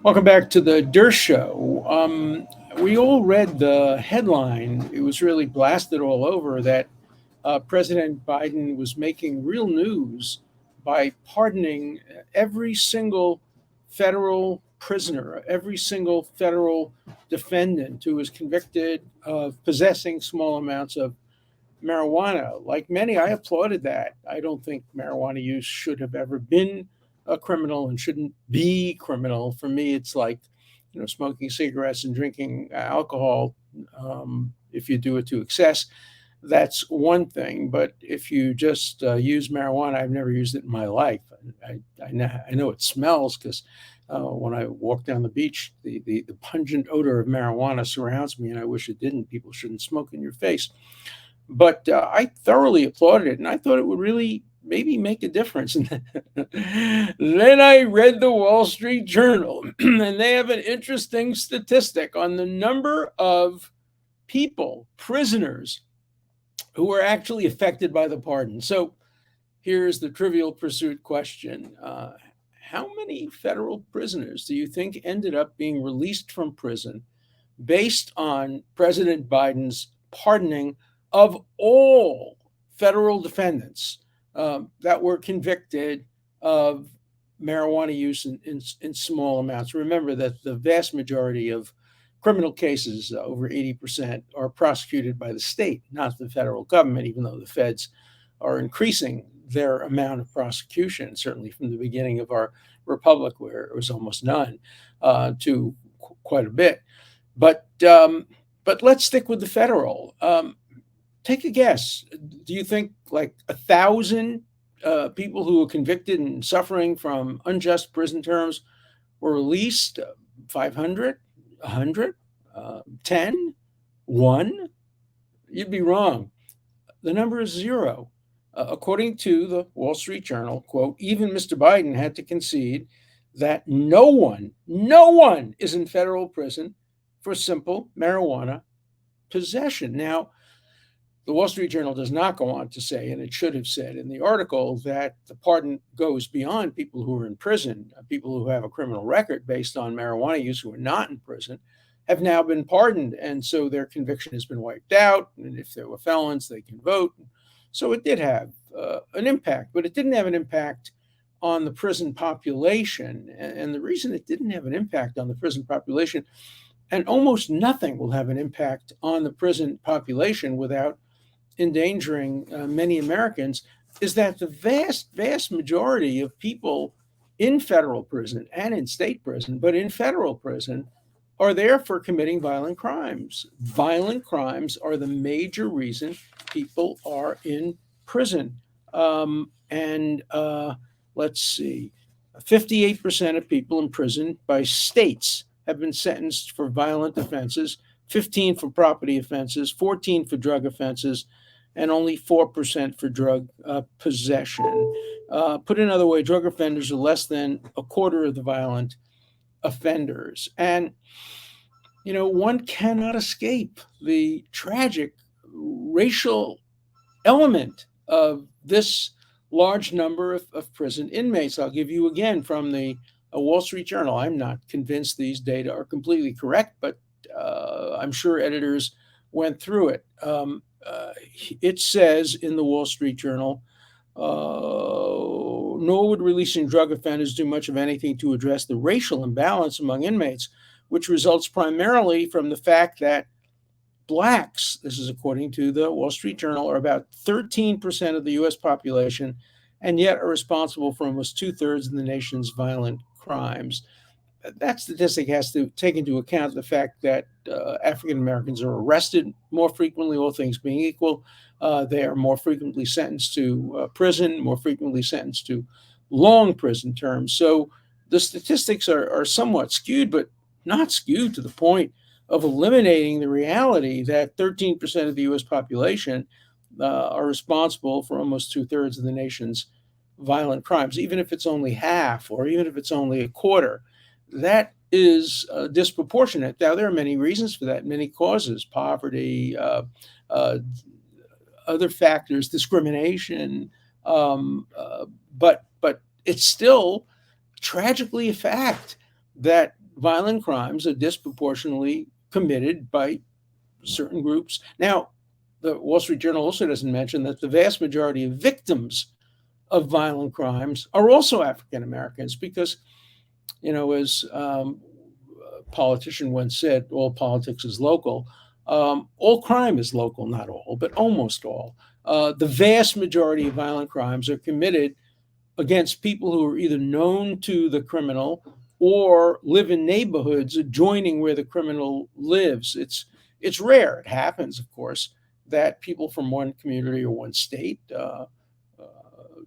Welcome back to the Dershow. We all read the headline. It was really blasted all over that President Biden was making real news by pardoning every single federal prisoner, every single federal defendant who was convicted of possessing small amounts of marijuana. Like many, I applauded that. I don't think marijuana use should have ever been a criminal and shouldn't be criminal. For me, it's like, smoking cigarettes and drinking alcohol. If you do it to excess, that's one thing. But if you just use marijuana, I've never used it in my life. I know it smells because when I walk down the beach, the pungent odor of marijuana surrounds me, and I wish it didn't. People shouldn't smoke in your face. But I thoroughly applauded it, and I thought it would really maybe make a difference. And then I read the Wall Street Journal, and they have an interesting statistic on the number of people, prisoners, who were actually affected by the pardon. So here's the trivial pursuit question. How many federal prisoners do you think ended up being released from prison based on President Biden's pardoning of all federal defendants that were convicted of marijuana use in small amounts? Remember that the vast majority of criminal cases, over 80%, are prosecuted by the state, not the federal government, even though the feds are increasing their amount of prosecution, certainly from the beginning of our republic, where it was almost none, to quite a bit. But let's stick with the federal. Take a guess. Do you think like 1,000 people who were convicted and suffering from unjust prison terms were released? 500, 100, 10, 1? You'd be wrong. The number is zero. According to the Wall Street Journal, quote, even Mr. Biden had to concede that no one is in federal prison for simple marijuana possession. Now, the Wall Street Journal does not go on to say, and it should have said in the article, that the pardon goes beyond people who are in prison. People who have a criminal record based on marijuana use who are not in prison have now been pardoned, and so their conviction has been wiped out. And if they were felons, they can vote. So it did have an impact, but it didn't have an impact on the prison population. And the reason it didn't have an impact on the prison population, and almost nothing will have an impact on the prison population without endangering many Americans, is that the vast majority of people in federal prison and in state prison, but in federal prison, are there for committing violent crimes. Violent crimes are the major reason people are in prison. And let's see, 58% of people in prison by states have been sentenced for violent offenses, 15 for property offenses, 14 for drug offenses, and only 4% for drug possession. Put another way, drug offenders are less than a quarter of the violent offenders. And, one cannot escape the tragic racial element of this large number of prison inmates. I'll give you again from the Wall Street Journal. I'm not convinced these data are completely correct, but I'm sure editors went through it. It says in the Wall Street Journal, nor would releasing drug offenders do much of anything to address the racial imbalance among inmates, which results primarily from the fact that blacks, this is according to the Wall Street Journal, are about 13% of the U.S. population, and yet are responsible for almost 2/3 of the nation's violent crimes. That statistic has to take into account the fact that African Americans are arrested more frequently, all things being equal. They are more frequently sentenced to prison, more frequently sentenced to long prison terms. So the statistics are somewhat skewed, but not skewed to the point of eliminating the reality that 13% of the U.S. population are responsible for almost 2/3 of the nation's violent crimes, even if it's only half or even if it's only a quarter. That is disproportionate. Now, there are many reasons for that, many causes: poverty, other factors, discrimination. But it's still tragically a fact that violent crimes are disproportionately committed by certain groups. Now, the Wall Street Journal also doesn't mention that the vast majority of victims of violent crimes are also African Americans because, as a politician once said, all politics is local. All crime is local, not all, but almost all. The vast majority of violent crimes are committed against people who are either known to the criminal or live in neighborhoods adjoining where the criminal lives. It's rare. It happens, of course, that people from one community or one state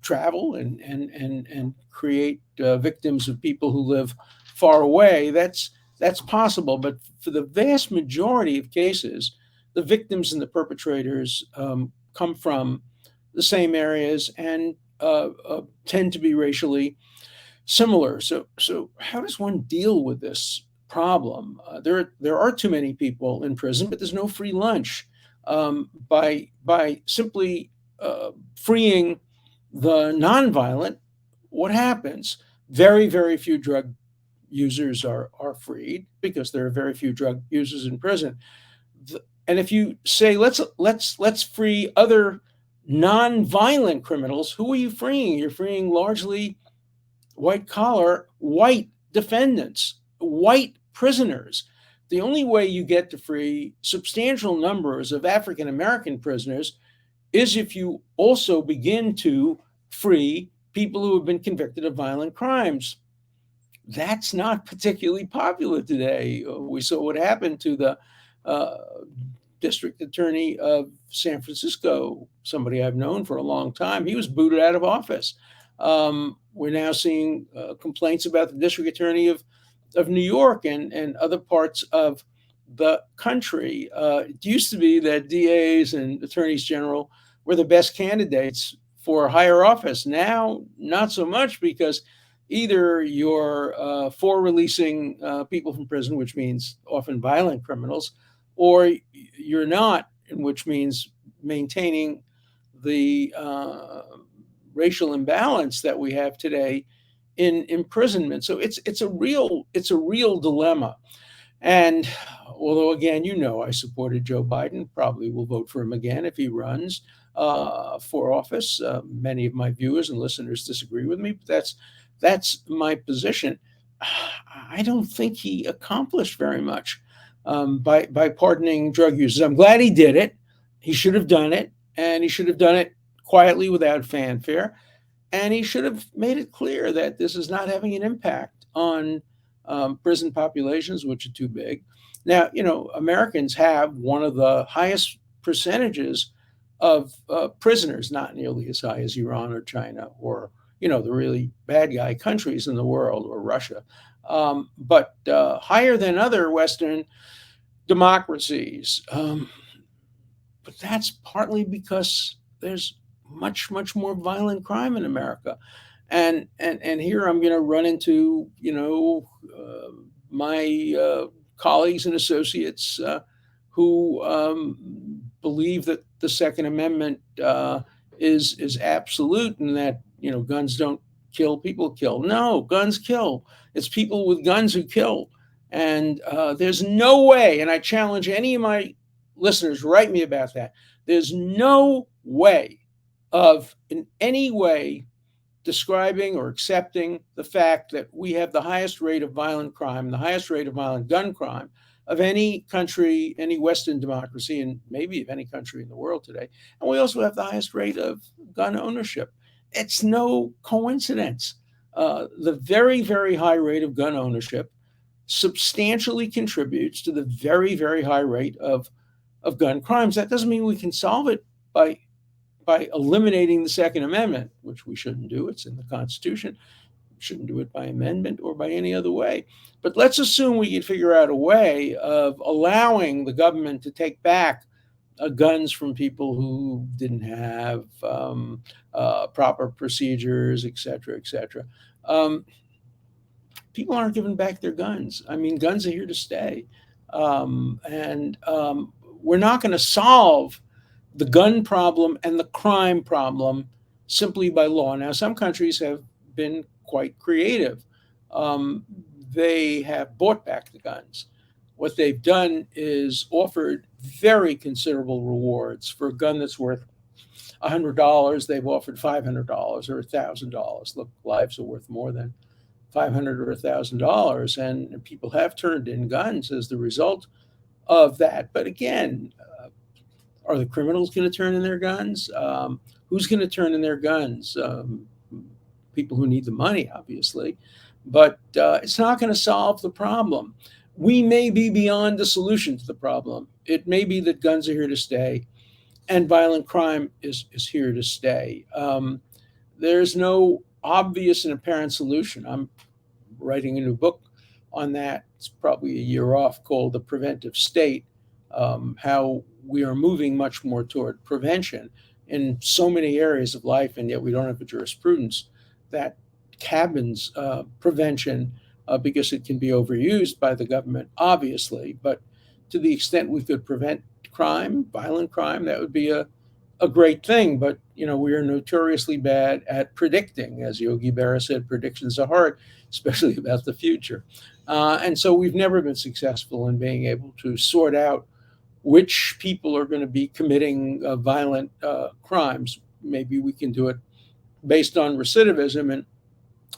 travel and create victims of people who live far away. That's possible, but for the vast majority of cases, the victims and the perpetrators come from the same areas and tend to be racially similar. So how does one deal with this problem? There are too many people in prison, but there's no free lunch. By simply freeing the nonviolent, what happens? Very few drug users are freed because there are very few drug users in prison. And if you say let's free other non-violent criminals, who are you freeing? You're freeing largely white collar, white defendants, white prisoners. The only way you get to free substantial numbers of African American prisoners is if you also begin to free people who have been convicted of violent crimes. That's not particularly popular today. We saw what happened to the uh, district attorney of San Francisco, somebody I've known for a long time. He was booted out of office. We're now seeing complaints about the district attorney of New York and other parts of the country. It used to be that DAs and attorneys general were the best candidates for higher office. Now, not so much because either you're for releasing people from prison, which means often violent criminals, or you're not, which means maintaining the racial imbalance that we have today in imprisonment. So it's a real dilemma. And although again, I supported Joe Biden, probably will vote for him again if he runs for office. Many of my viewers and listeners disagree with me, but that's my position. I don't think he accomplished very much by pardoning drug users. I'm glad he did it. He should have done it, and he should have done it quietly without fanfare. And he should have made it clear that this is not having an impact on prison populations, which are too big. Now, Americans have one of the highest percentages of prisoners, not nearly as high as Iran or China or, the really bad guy countries in the world or Russia, but higher than other Western democracies. But that's partly because there's much more violent crime in America, and here I'm going to run into my colleagues and associates who believe that the Second Amendment is absolute and that guns don't kill, people kill. No, guns kill. It's people with guns who kill, and there's no way. And I challenge any of my listeners, write me about that. There's no way of in any way describing or accepting the fact that we have the highest rate of violent crime, the highest rate of violent gun crime of any country, any Western democracy, and maybe of any country in the world today. And we also have the highest rate of gun ownership. It's no coincidence. The very high rate of gun ownership substantially contributes to the very high rate of gun crimes. That doesn't mean we can solve it by eliminating the Second Amendment, which we shouldn't do. It's in the Constitution. We shouldn't do it by amendment or by any other way. But let's assume we can figure out a way of allowing the government to take back guns from people who didn't have proper procedures, et cetera, et cetera. People aren't giving back their guns. I mean, guns are here to stay. And we're not going to solve the gun problem and the crime problem simply by law. Now, some countries have been quite creative um, they have bought back the guns. What they've done is offered very considerable rewards for a gun that's worth $100. They've offered $500 or $1,000. Look, lives are worth more than $500 or $1,000, and people have turned in guns as the result of that. But again, are the criminals going to turn in their guns? Who's going to turn in their guns? People who need the money, obviously, but it's not going to solve the problem. We may be beyond the solution to the problem. It may be that guns are here to stay and violent crime is here to stay. There's no obvious and apparent solution. I'm writing a new book on that. It's probably a year off, called The Preventive State, how we are moving much more toward prevention in so many areas of life, and yet we don't have a jurisprudence that cabins prevention because it can be overused by the government, obviously. But to the extent we could prevent crime, violent crime, that would be a great thing. But we are notoriously bad at predicting. As Yogi Berra said, predictions are hard, especially about the future. And so we've never been successful in being able to sort out which people are going to be committing violent crimes. Maybe we can do it based on recidivism, and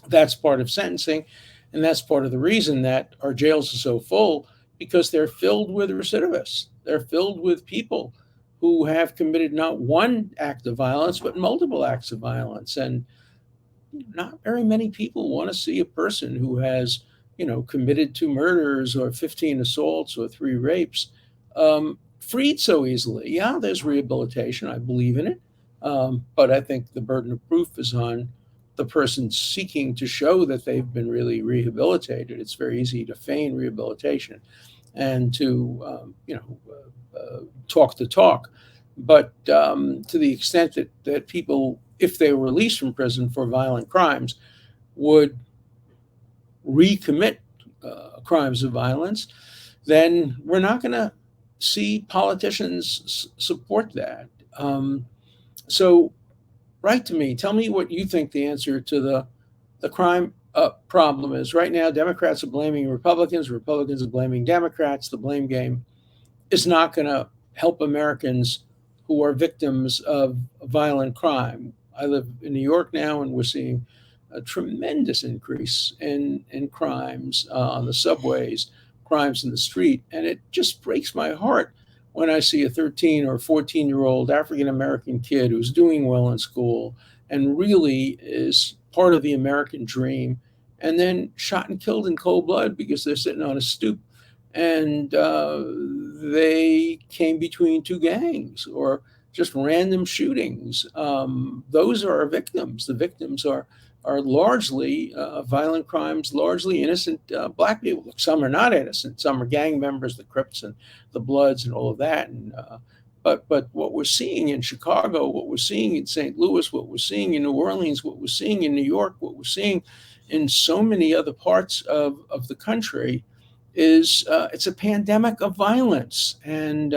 that's part of sentencing. And that's part of the reason that our jails are so full, because they're filled with recidivists. They're filled with people who have committed not one act of violence, but multiple acts of violence. And not very many people want to see a person who has, committed 2 murders or 15 assaults or 3 rapes freed so easily. Yeah, there's rehabilitation. I believe in it. But I think the burden of proof is on the person seeking to show that they've been really rehabilitated. It's very easy to feign rehabilitation and to, talk the talk. But to the extent that people, if they were released from prison for violent crimes, would recommit crimes of violence, then we're not going to see politicians support that. So write to me. Tell me what you think the answer to the crime problem is. Right now, Democrats are blaming Republicans. Republicans are blaming Democrats. The blame game is not going to help Americans who are victims of violent crime. I live in New York now, and we're seeing a tremendous increase in crimes on the subways, crimes in the street. And it just breaks my heart when I see a 13 or 14-year-old African American kid who's doing well in school and really is part of the American dream, and then shot and killed in cold blood because they're sitting on a stoop and they came between 2 gangs, or just random shootings. Those are our victims. The victims are largely violent crimes, largely innocent Black people. Some are not innocent. Some are gang members, the Crips and the Bloods and all of that. And but what we're seeing in Chicago, what we're seeing in St. Louis, what we're seeing in New Orleans, what we're seeing in New York, what we're seeing in so many other parts of the country is it's a pandemic of violence. And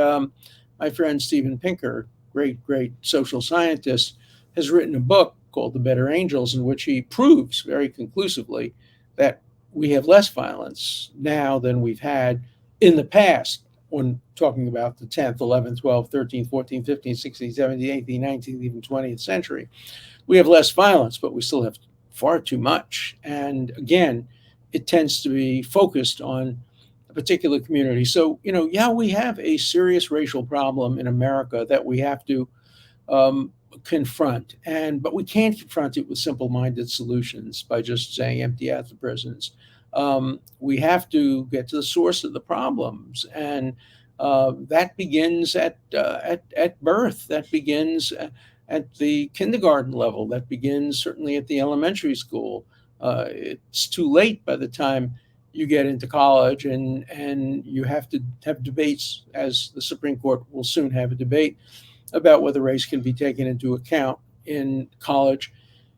my friend Steven Pinker, great social scientist, has written a book called The Better Angels, in which he proves very conclusively that we have less violence now than we've had in the past, when talking about the 10th, 11th, 12th, 13th, 14th, 15th, 16th, 17th, 18th, 19th, even 20th century. We have less violence, but we still have far too much. And again, it tends to be focused on a particular community. So, yeah, we have a serious racial problem in America that we have to confront, but we can't confront it with simple-minded solutions by just saying empty out the prisons. We have to get to the source of the problems, and that begins at birth. That begins at the kindergarten level. That begins certainly at the elementary school. It's too late by the time you get into college, and you have to have debates, as the Supreme Court will soon have a debate about whether race can be taken into account in college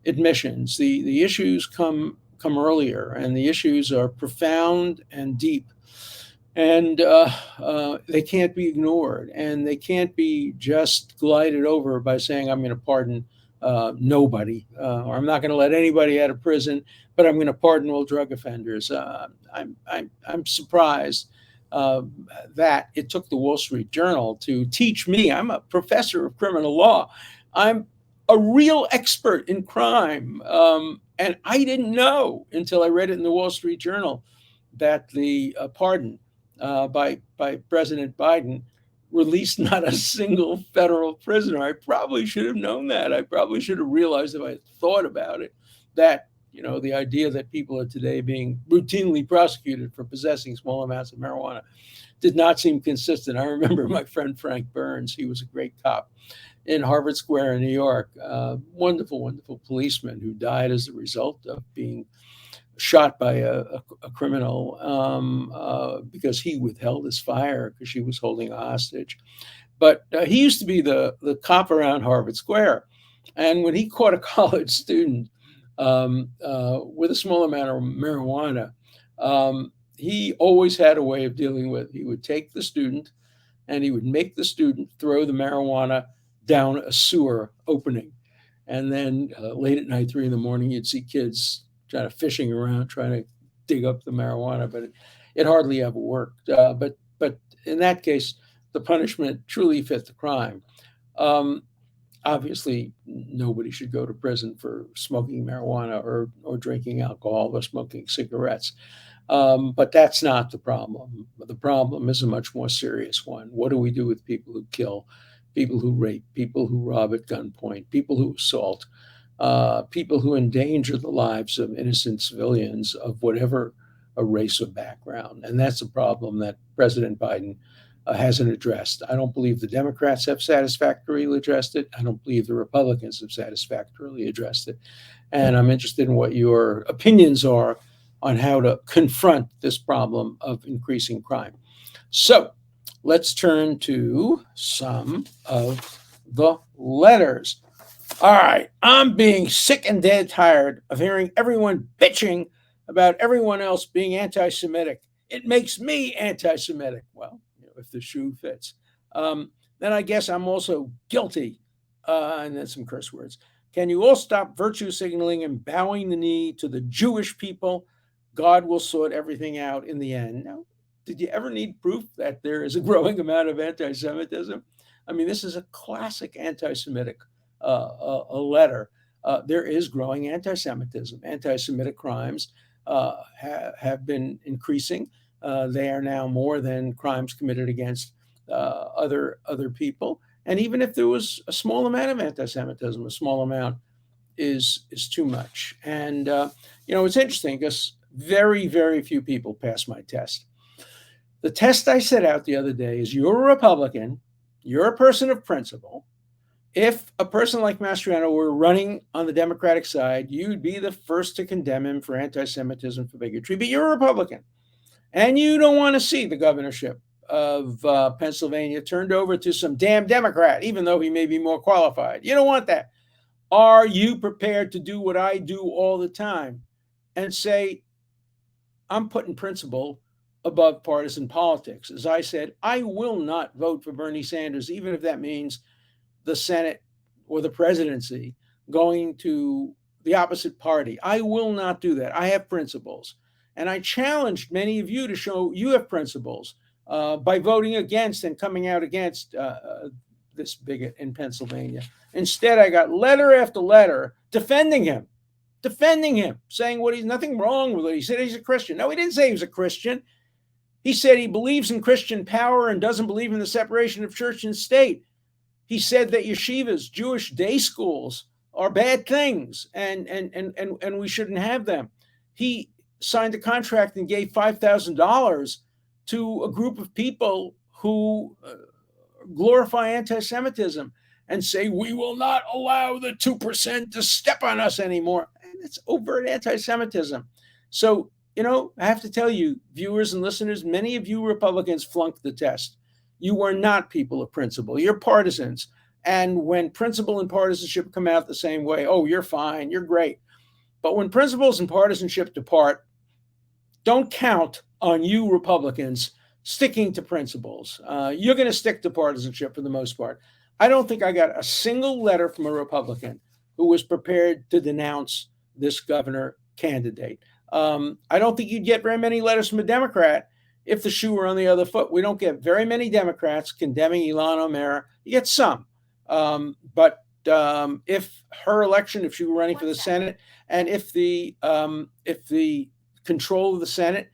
admissions. The issues come earlier, and the issues are profound and deep, and they can't be ignored, and they can't be just glided over by saying, I'm going to pardon nobody, or I'm not going to let anybody out of prison, but I'm going to pardon all drug offenders. I'm surprised uh, that it took the Wall Street Journal to teach me. I'm a professor of criminal law. I'm a real expert in crime, and I didn't know until I read it in the Wall Street Journal that the pardon by President Biden released not a single federal prisoner. I probably should have known that. I probably should have realized if I had thought about it that the idea that people are today being routinely prosecuted for possessing small amounts of marijuana did not seem consistent. I remember my friend Frank Burns. He was a great cop in Harvard Square in New York. Wonderful, wonderful policeman who died as a result of being shot by a criminal because he withheld his fire because she was holding a hostage. But he used to be the cop around Harvard Square. And when he caught a college student with a small amount of marijuana, he always had a way of dealing with it. He would take the student and he would make the student throw the marijuana down a sewer opening. And then late at night, 3 in the morning, you'd see kids kind of fishing around trying to dig up the marijuana, but it hardly ever worked. But in that case, the punishment truly fit the crime. Um, Obviously, nobody should go to prison for smoking marijuana or drinking alcohol or smoking cigarettes. But that's not the problem. The problem is a much more serious one. What do we do with people who kill, people who rape, people who rob at gunpoint, people who assault, people who endanger the lives of innocent civilians of whatever a race or background? And that's a problem that President Biden hasn't addressed. I don't believe the Democrats have satisfactorily addressed it. I don't believe the Republicans have satisfactorily addressed it. And I'm interested in what your opinions are on how to confront this problem of increasing crime. So let's turn to some of the letters. All right, I'm being sick and dead tired of hearing everyone bitching about everyone else being anti Semitic. It makes me anti Semitic. Well, if the shoe fits. Then I guess I'm also guilty. And then some curse words. Can you all stop virtue signaling and bowing the knee to the Jewish people? God will sort everything out in the end. Now, did you ever need proof that there is a growing amount of anti Semitism? I mean, this is a classic anti Semitic a letter. There is growing anti Semitism. Anti Semitic crimes have been increasing. They are now more than crimes committed against other people. And even if there was a small amount of anti-Semitism, a small amount is too much. And it's interesting because very few people pass my test. The test I set out the other day is: you're a Republican, you're a person of principle. If a person like Mastriano were running on the Democratic side, you'd be the first to condemn him for anti-Semitism, for bigotry. But you're a Republican, and you don't want to see the governorship of Pennsylvania turned over to some damn Democrat, even though he may be more qualified. You don't want that. Are you prepared to do what I do all the time and say, I'm putting principle above partisan politics? As I said, I will not vote for Bernie Sanders, even if that means the Senate or the presidency going to the opposite party. I will not do that. I have principles. And I challenged many of you to show you have principles by voting against and coming out against this bigot in Pennsylvania. Instead, I got letter after letter defending him, saying he's nothing wrong with it. He said he's a Christian. No, he didn't say he was a Christian. He said he believes in Christian power and doesn't believe in the separation of church and state. He said that yeshivas, Jewish day schools, are bad things and we shouldn't have them. He signed a contract and gave $5,000 to a group of people who glorify anti-Semitism and say, we will not allow the 2% to step on us anymore. And it's overt anti-Semitism. So, I have to tell you, viewers and listeners, many of you Republicans flunked the test. You are not people of principle. You're partisans. And when principle and partisanship come out the same way, oh, you're fine, you're great. But when principles and partisanship depart, don't count on you Republicans sticking to principles. You're going to stick to partisanship for the most part. I don't think I got a single letter from a Republican who was prepared to denounce this governor candidate. I don't think you'd get very many letters from a Democrat if the shoe were on the other foot. We don't get very many Democrats condemning Ilhan Omar. You get some. But if her election, if she were running for the Senate, and if the control of the Senate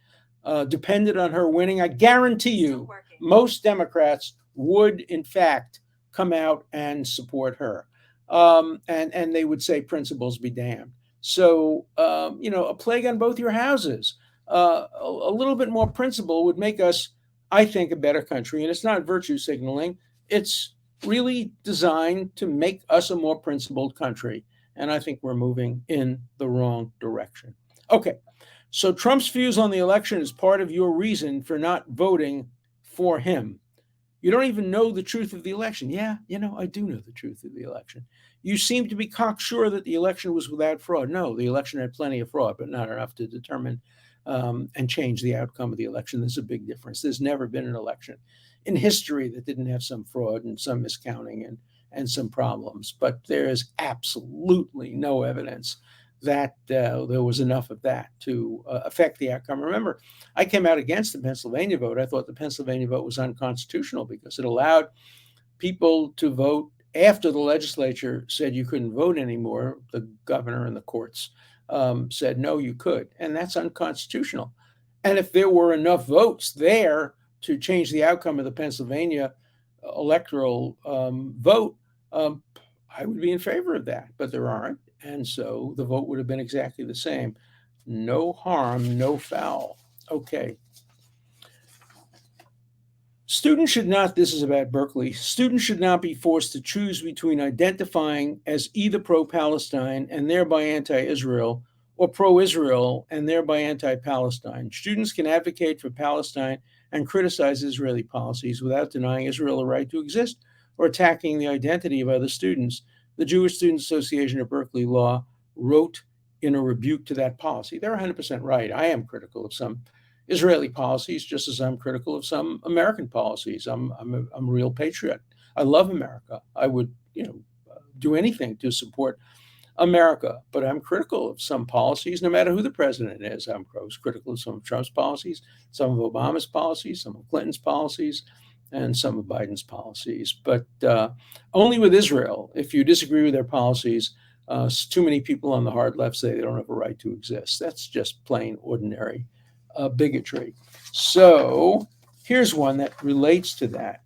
depended on her winning, I guarantee you most Democrats would, in fact, come out and support her. And they would say principles be damned. So, a plague on both your houses. A little bit more principle would make us, I think, a better country. And it's not virtue signaling. It's really designed to make us a more principled country. And I think we're moving in the wrong direction. Okay. So Trump's views on the election is part of your reason for not voting for him. You don't even know the truth of the election. Yeah, I do know the truth of the election. You seem to be cocksure that the election was without fraud. No, the election had plenty of fraud, but not enough to determine and change the outcome of the election. There's a big difference. There's never been an election in history that didn't have some fraud and some miscounting and some problems. But there is absolutely no evidence that there was enough of that to affect the outcome. Remember, I came out against the Pennsylvania vote. I thought the Pennsylvania vote was unconstitutional because it allowed people to vote after the legislature said you couldn't vote anymore. The governor and the courts said, no, you could. And that's unconstitutional. And if there were enough votes there to change the outcome of the Pennsylvania electoral vote, I would be in favor of that. But there aren't. And so the vote would have been exactly the same. No harm, no foul. Okay. Students should not, this is about Berkeley, students should not be forced to choose between identifying as either pro-Palestine and thereby anti-Israel or pro-Israel and thereby anti-Palestine. Students can advocate for Palestine and criticize Israeli policies without denying Israel a right to exist or attacking the identity of other students. The Jewish Students Association of Berkeley Law wrote in a rebuke to that policy. They're 100% right. I am critical of some Israeli policies, just as I'm critical of some American policies. I'm a real patriot. I love America. I would, do anything to support America, but I'm critical of some policies, no matter who the president is. I was critical of some of Trump's policies, some of Obama's policies, some of Clinton's policies, and some of Biden's policies. But only with Israel, if you disagree with their policies, too many people on the hard left say they don't have a right to exist. That's just plain ordinary bigotry. So here's one that relates to that.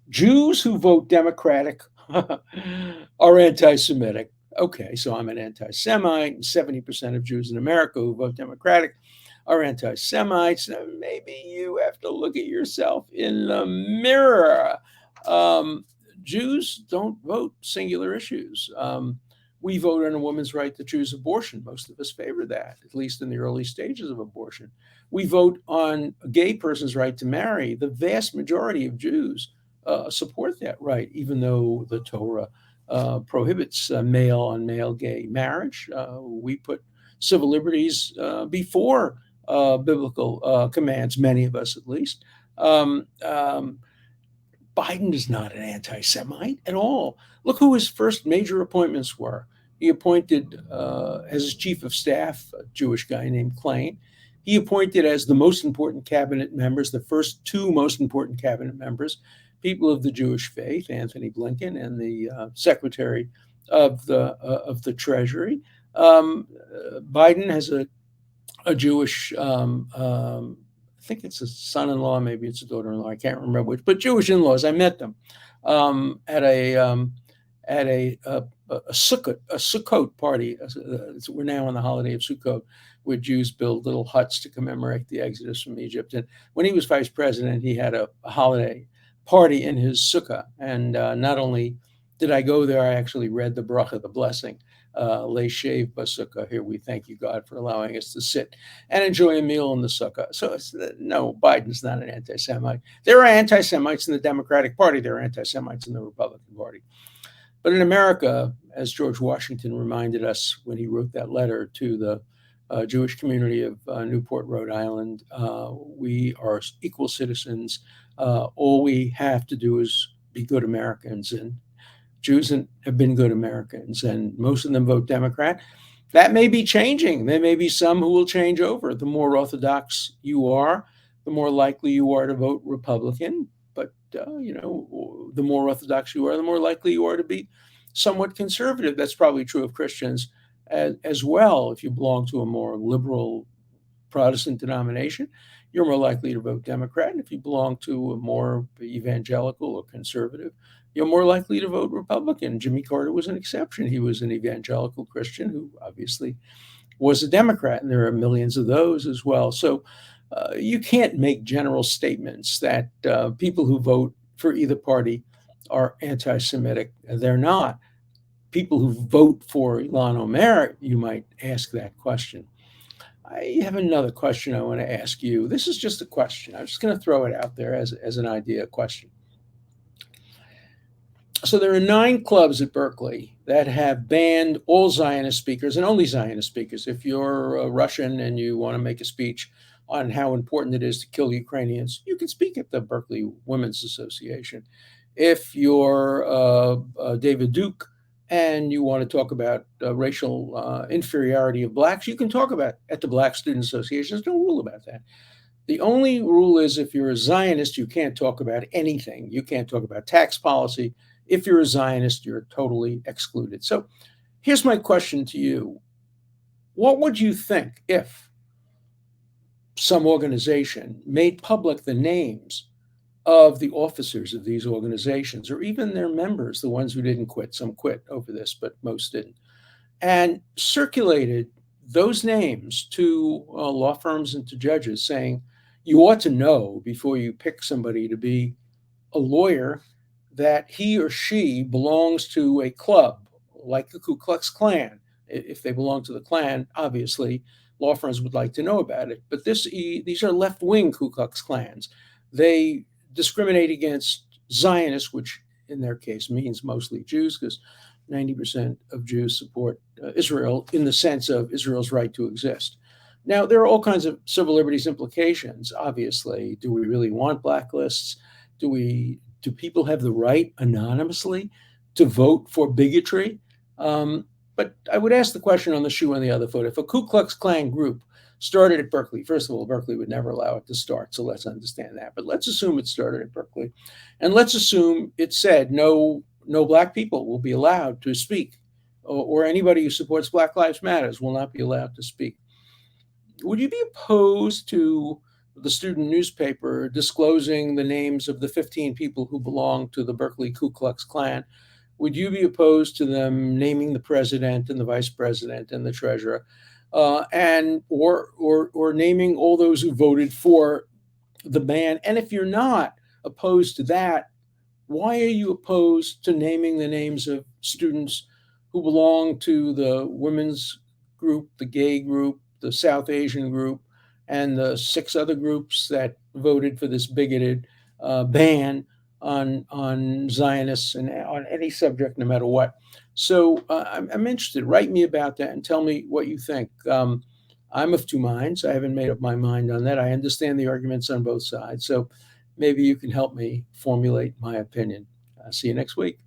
Jews who vote Democratic are anti-Semitic. Okay, so I'm an anti-Semite, and 70% of Jews in America who vote Democratic are anti-Semites. Now, maybe you have to look at yourself in the mirror. Jews don't vote singular issues. We vote on a woman's right to choose abortion. Most of us favor that, at least in the early stages of abortion. We vote on a gay person's right to marry. The vast majority of Jews support that right, even though the Torah prohibits male-on-male gay marriage. We put civil liberties before biblical commands, many of us at least. Biden is not an anti-Semite at all. Look who his first major appointments were. He appointed as his chief of staff a Jewish guy named Klain. He appointed as the most important cabinet members, the first two most important cabinet members, people of the Jewish faith, Anthony Blinken and the Secretary of the Treasury. Biden has a Jewish, I think it's a son-in-law, maybe it's a daughter-in-law, I can't remember which, but Jewish in-laws. I met them at a Sukkot party. We're now on the holiday of Sukkot, where Jews build little huts to commemorate the exodus from Egypt. And when he was vice president, he had a holiday party in his sukkah. And not only did I go there, I actually read the bracha, the blessing. Lay shave basukah. Here we thank you, God, for allowing us to sit and enjoy a meal in the sukkah. So no, Biden's not an anti-Semite. There are anti-Semites in the Democratic Party. There are anti-Semites in the Republican Party. But in America, as George Washington reminded us when he wrote that letter to the Jewish community of Newport, Rhode Island, we are equal citizens. All we have to do is be good Americans. And Jews have been good Americans, and most of them vote Democrat. That may be changing. There may be some who will change over. The more Orthodox you are, the more likely you are to vote Republican. But, the more Orthodox you are, the more likely you are to be somewhat conservative. That's probably true of Christians as well. If you belong to a more liberal Protestant denomination, you're more likely to vote Democrat. And if you belong to a more evangelical or conservative, you're more likely to vote Republican. Jimmy Carter was an exception. He was an evangelical Christian who obviously was a Democrat, and there are millions of those as well. So you can't make general statements that people who vote for either party are anti Semitic. They're not. People who vote for Ilhan Omar, you might ask that question. I have another question I want to ask you. This is just a question. I'm just going to throw it out there as an idea question. So there are 9 clubs at Berkeley that have banned all Zionist speakers and only Zionist speakers. If you're a Russian and you want to make a speech on how important it is to kill Ukrainians, you can speak at the Berkeley Women's Association. If you're David Duke and you want to talk about racial inferiority of blacks, you can talk about at the Black Student Association. There's no rule about that. The only rule is if you're a Zionist, you can't talk about anything. You can't talk about tax policy. If you're a Zionist, you're totally excluded. So here's my question to you. What would you think if some organization made public the names of the officers of these organizations, or even their members, the ones who didn't quit? Some quit over this, but most didn't, and circulated those names to law firms and to judges, saying, you ought to know before you pick somebody to be a lawyer that he or she belongs to a club like the Ku Klux Klan. If they belong to the Klan, obviously, law firms would like to know about it. But these are left-wing Ku Klux Klans. They discriminate against Zionists, which in their case means mostly Jews, because 90% of Jews support Israel in the sense of Israel's right to exist. Now, there are all kinds of civil liberties implications, obviously. Do we really want blacklists? Do people have the right anonymously to vote for bigotry? But I would ask the question on the shoe on the other foot. If a Ku Klux Klan group started at Berkeley, first of all, Berkeley would never allow it to start, so let's understand that. But let's assume it started at Berkeley. And let's assume it said no black people will be allowed to speak, or anybody who supports Black Lives Matters will not be allowed to speak. Would you be opposed to the student newspaper disclosing the names of the 15 people who belong to the Berkeley Ku Klux Klan? Would you be opposed to them naming the president and the vice president and the treasurer, and or naming all those who voted for the ban? And if you're not opposed to that, why are you opposed to naming the names of students who belong to the women's group, the gay group, the South Asian group, and the 6 other groups that voted for this bigoted ban on Zionists and on any subject, no matter what? So I'm interested. Write me about that and tell me what you think. I'm of two minds. I haven't made up my mind on that. I understand the arguments on both sides. So maybe you can help me formulate my opinion. See you next week.